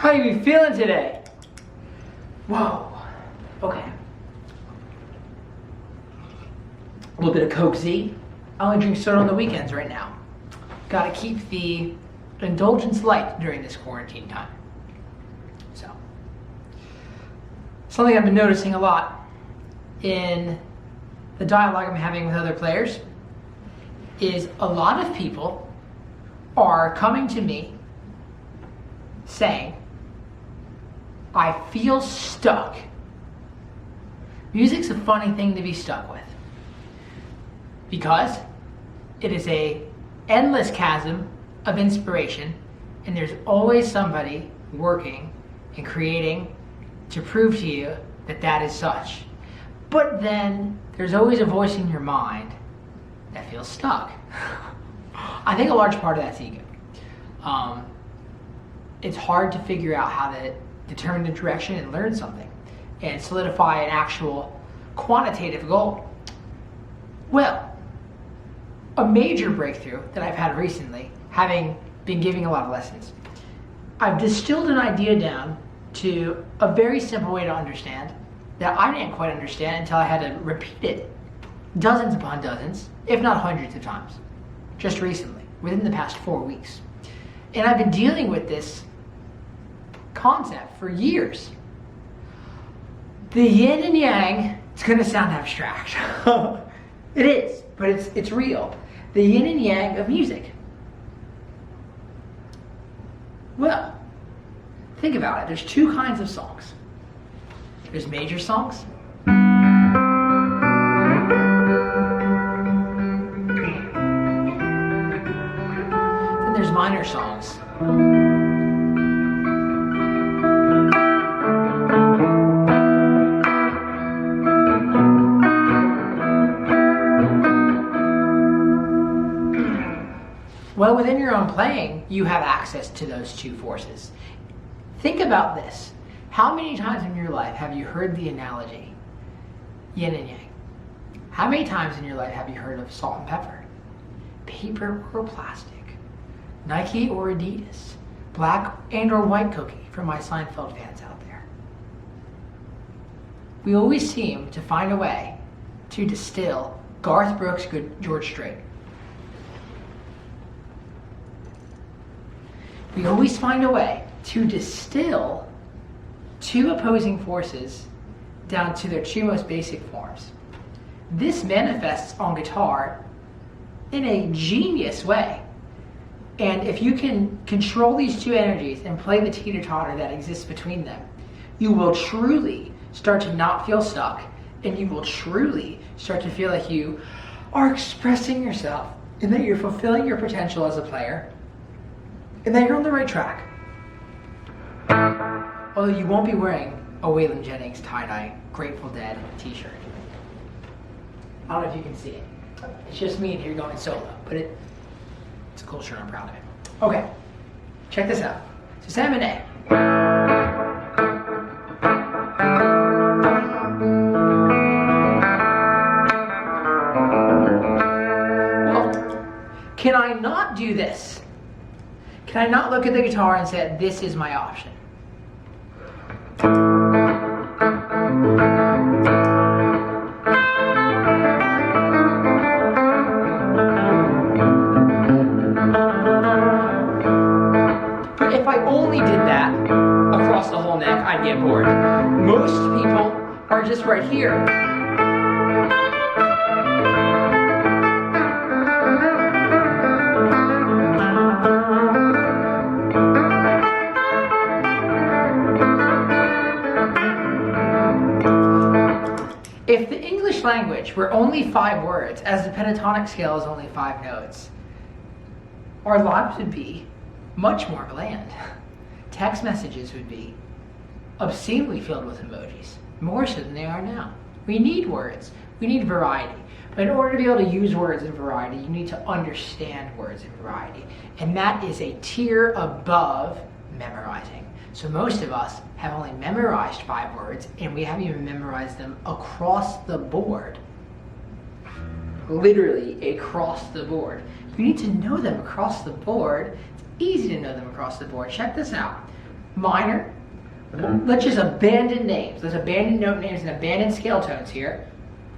How are you feeling today? Whoa. Okay. A little bit of Coke Z. I only drink soda on the weekends right now. Gotta keep the indulgence light during this quarantine time. So, something I've been noticing a lot in the dialogue I'm having with other players is a lot of people are coming to me saying, I feel stuck. Music's a funny thing to be stuck with because it is a endless chasm of inspiration, and there's always somebody working and creating to prove to you that that is such. But then there's always a voice in your mind that feels stuck. I think a large part of that's ego. It's hard to figure out how to determine the direction and learn something and solidify an actual quantitative goal. Well, a major breakthrough that I've had recently, having been giving a lot of lessons, I've distilled an idea down to a very simple way to understand that I didn't quite understand until I had to repeat it dozens upon dozens, if not hundreds of times, just recently, within the past 4 weeks. And I've been dealing with this concept for years. The yin and yang, it's gonna sound abstract. It is, but it's real. The yin and yang of music. Well, think about it. There's two kinds of songs. There's major songs. Then there's minor songs. Well, within your own playing, you have access to those two forces. Think about this. How many times in your life have you heard the analogy, yin and yang? How many times in your life have you heard of salt and pepper? Paper or plastic? Nike or Adidas? Black and or white cookie for my Seinfeld fans out there. We always seem to find a way to distill Garth Brooks' good George Strait. We always find a way to distill two opposing forces down to their two most basic forms. This manifests on guitar in a genius way. And if you can control these two energies and play the teeter-totter that exists between them, you will truly start to not feel stuck, and you will truly start to feel like you are expressing yourself and that you're fulfilling your potential as a player and that you're on the right track. Although you won't be wearing a Waylon Jennings tie-dye Grateful Dead t-shirt. I don't know if you can see it. It's just me in here going solo, but It's a cool shirt, I'm proud of it. Okay, check this out. So say I'm an A. Well, can I not do this? Can I not look at the guitar and say, this is my option? If I only did that across the whole neck, I'd get bored. Most people are just right here. If the English language were only 5 words, as the pentatonic scale is only 5 notes, our lives would be much more bland. Text messages would be obscenely filled with emojis, more so than they are now. We need words, we need variety. But in order to be able to use words in variety, you need to understand words in variety. And that is a tier above memorizing. So most of us have only memorized 5 words, and we haven't even memorized them across the board. Literally across the board. You need to know them across the board. It's easy to know them across the board. Check this out. Minor. Let's just abandon names. Let's abandon note names and abandon scale tones here.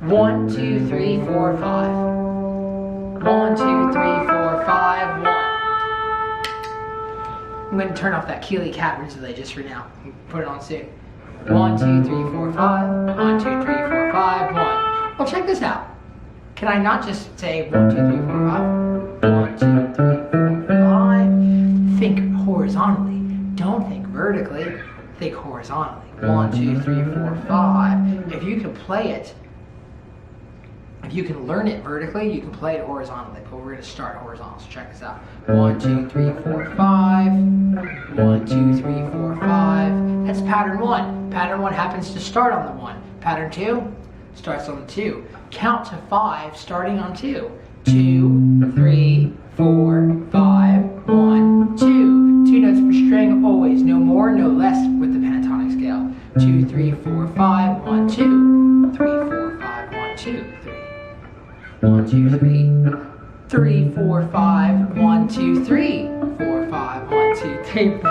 1, 2, 3, 4, 5. 1, 2, 3, 4, 5, 1. I'm going to turn off that Keeley Caverns delay just for now. Put it on soon. 1, 2, 3, 4, 5. 1, 2, 3, 4, 5, 1. Well, check this out. Can I not just say 1, 2, 3, 4, 5? 1, 2, 3, 4, 5. Think horizontally. Don't think vertically. Think horizontally. 1, 2, 3, 4, 5. If you can play it, if you can learn it vertically, you can play it horizontally. But we're going to start horizontal. So check this out. 1, 2, 3, 4, 5. 1, 2, 3, 4, 5. That's pattern 1. Pattern 1 happens to start on the 1. Pattern 2 starts on the 2. Count to 5 starting on 2. 2, 3, 4, 5, 1, 2. 2 notes per string always. No more, no less with the pentatonic scale. 2, 3, 4, 5, 1, 2. 3, 4, 5, 1, 2, 3. 1, 2, 3. 3, 4, 5, 1, 2, 3. 4, 5, 1, 2, 3, 4.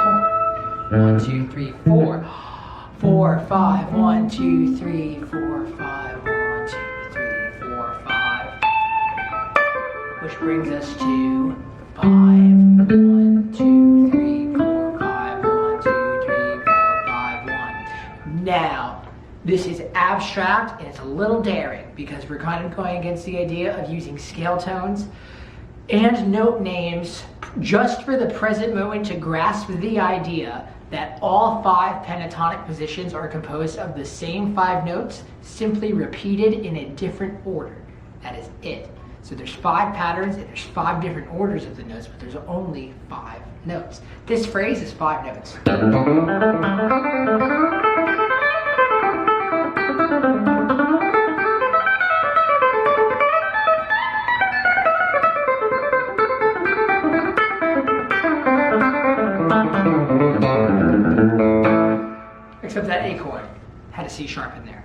1, 2, 3, 4. 4, 5, 1, 2, 3, 4, 5, 1, 2, 3, 4, 5. Which brings us to 5, 1, 2, 3, 4, 5, 1, 2, 3, 4, 5, 1. Now, this is abstract and it's a little daring because we're kind of going against the idea of using scale tones and note names just for the present moment to grasp the idea that all 5 pentatonic positions are composed of the same 5 notes, simply repeated in a different order. That is it. So there's 5 patterns and there's 5 different orders of the notes, but there's only 5 notes. This phrase is 5 notes. Except that A chord had a C sharp in there.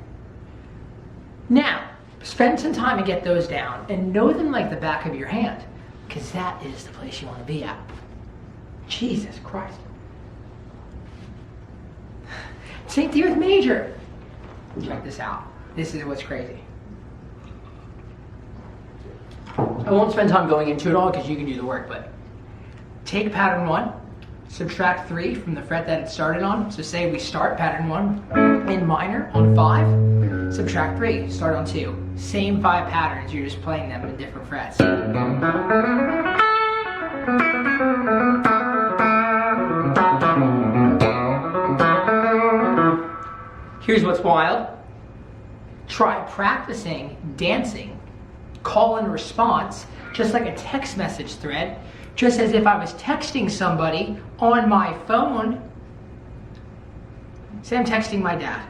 Now, spend some time and get those down and know them like the back of your hand, because that is the place you want to be at. Jesus Christ. Same thing with major. Check this out. This is what's crazy. I won't spend time going into it all because you can do the work, but take pattern 1, subtract 3 from the fret that it started on. So say we start pattern 1 in minor on 5, subtract 3, start on 2. Same 5 patterns, you're just playing them in different frets. Here's what's wild. Try practicing dancing, call and response, just like a text message thread, just as if I was texting somebody on my phone. Say I'm texting my dad.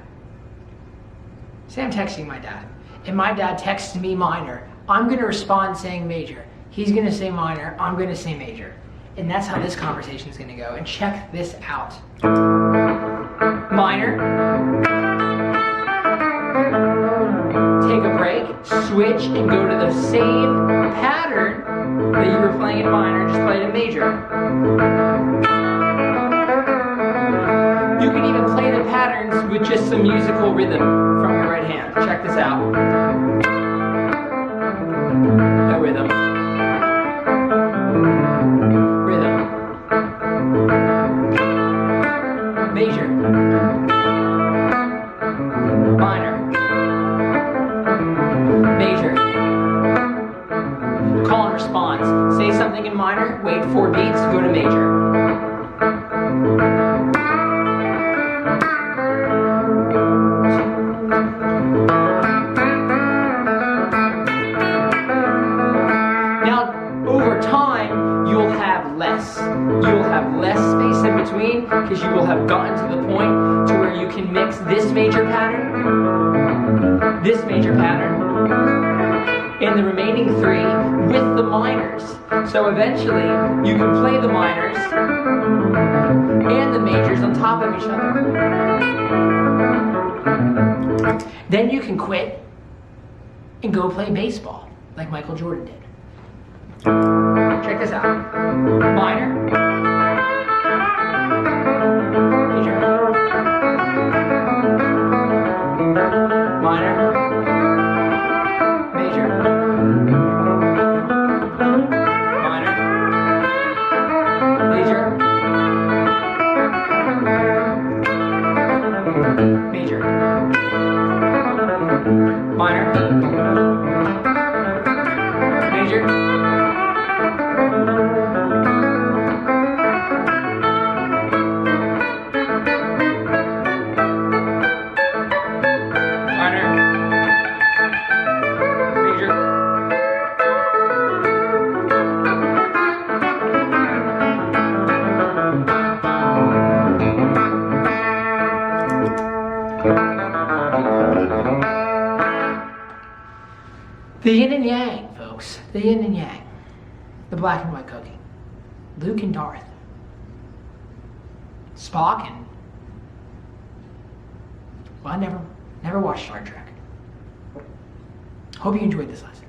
Say I'm texting my dad. And my dad texts me minor. I'm going to respond saying major. He's going to say minor, I'm going to say major. And that's how this conversation is going to go. And check this out. Minor. Take a break, switch, and go to the same pattern that you were playing in minor, just play it in major. You can even play the patterns with just some musical rhythm from your right hand. Check this out. No rhythm. Rhythm. Major. Minor. Major. Call and response. Say something in minor, wait 4 beats, go to major. Now, over time, you'll have less. You'll have less space in between because you will have gotten to the point to where you can mix this major pattern, and the remaining 3 with the minors. So eventually, you can play the minors and the majors on top of each other. Then you can quit and go play baseball like Michael Jordan did. Check this out. Minor. Major. Minor. Major. Minor. Major. Major. Minor. Major. The yin and yang, folks. The yin and yang. The black and white cookie. Luke and Darth. Spock and... Well, I never watched Star Trek. Hope you enjoyed this lesson.